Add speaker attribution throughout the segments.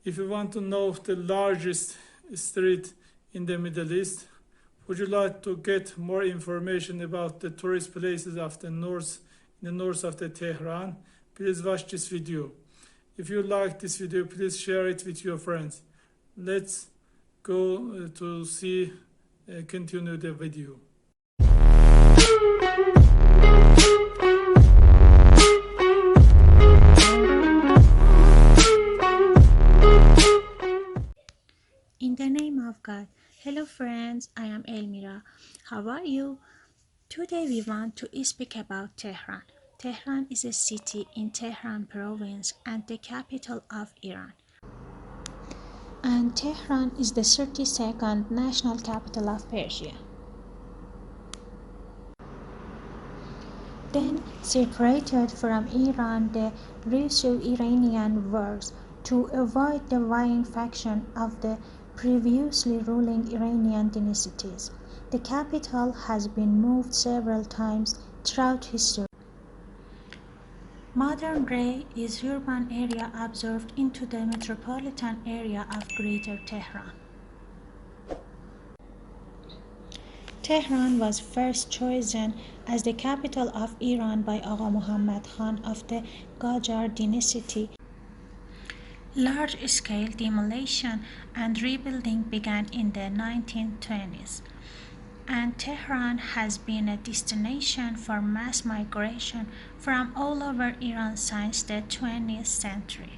Speaker 1: If you want to know the largest street in the Middle East, would you like to get more information about the tourist places of in the north of the Tehran? Please watch this video. If you like this video, please share it with your friends. Let's go to see continue the video.
Speaker 2: In the name of God. Hello friends, I am Elmira. How are you? Today we want to speak about Tehran. Tehran is a city in Tehran province and the capital of Iran. And Tehran is the 32nd national capital of Persia. Then separated from Iran the Russo-Iranian wars to avoid the vying faction of the previously ruling Iranian dynasties. The capital has been moved several times throughout history. Modern Ray is urban area absorbed into the metropolitan area of Greater Tehran. Tehran was first chosen as the capital of Iran by Agha Muhammad Khan of the Qajar dynasty. Large-scale demolition and rebuilding began in the 1920s, and Tehran has been a destination for mass migration from all over Iran since the 20th century.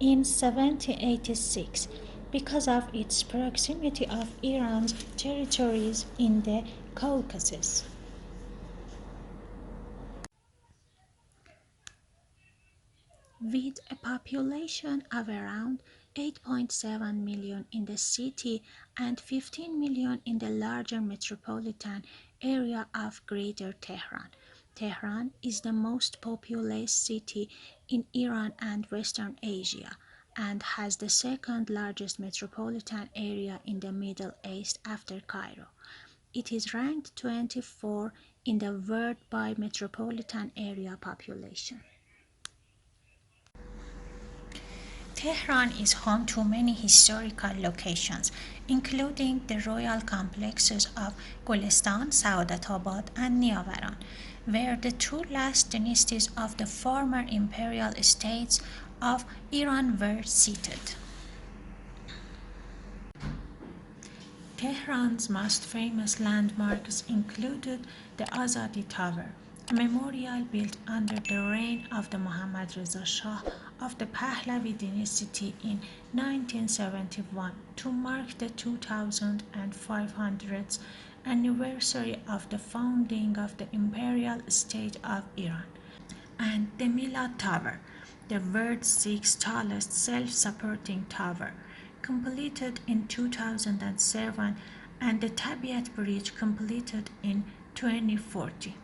Speaker 2: In 1786, because of its proximity of Iran's territories in the Caucasus, with a population of around 8.7 million in the city and 15 million in the larger metropolitan area of Greater Tehran. Tehran is the most populous city in Iran and Western Asia and has the second largest metropolitan area in the Middle East after Cairo. It is ranked 24 in the world by metropolitan area population. Tehran is home to many historical locations, including the royal complexes of Golestan, Saadatabad, and Niavaran, where the two last dynasties of the former imperial states of Iran were seated. Tehran's most famous landmarks included the Azadi Tower, a memorial built under the reign of the Mohammad Reza Shah of the Pahlavi dynasty in 1971 to mark the 2500th anniversary of the founding of the imperial state of Iran, and the Milad Tower, the world's sixth tallest self-supporting tower, completed in 2007, and the Tabiat Bridge completed in 2040.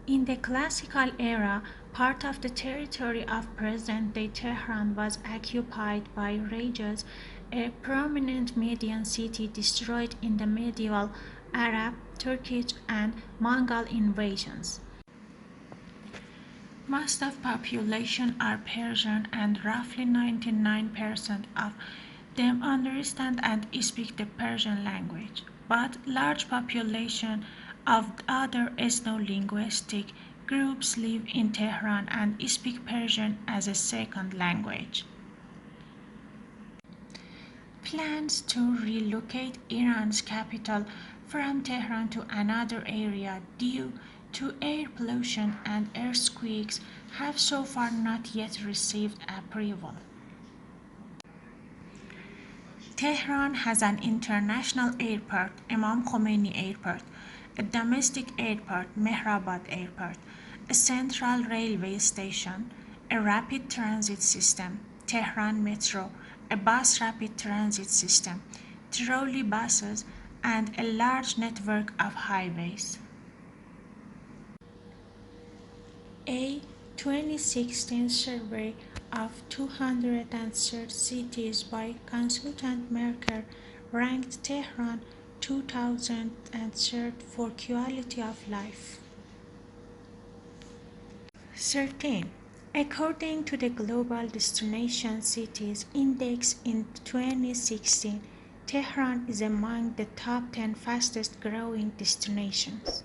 Speaker 2: In the classical era, part of the territory of present-day Tehran was occupied by Rajas, a prominent Median city destroyed in the medieval Arab, Turkish, and Mongol invasions. Most of population are Persian and roughly 99% of them understand and speak the Persian language, but large population of other ethno-linguistic groups live in Tehran and speak Persian as a second language. Plans to relocate Iran's capital from Tehran to another area due to air pollution and earthquakes have so far not yet received approval. Tehran has an international airport, Imam Khomeini Airport, a domestic airport, Mehrabad Airport, a central railway station, a rapid transit system, Tehran Metro, a bus rapid transit system, trolley buses, and a large network of highways. A 2016 survey of 230 cities by consultant Mercer ranked Tehran 2003 for quality of life. 13. According to the Global Destination Cities Index in 2016, Tehran is among the top 10 fastest growing destinations.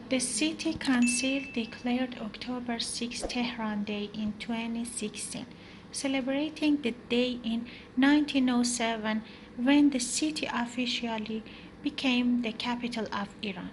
Speaker 2: The City Council declared October 6 Tehran Day in 2016, celebrating the day in 1907 when the city officially became the capital of Iran.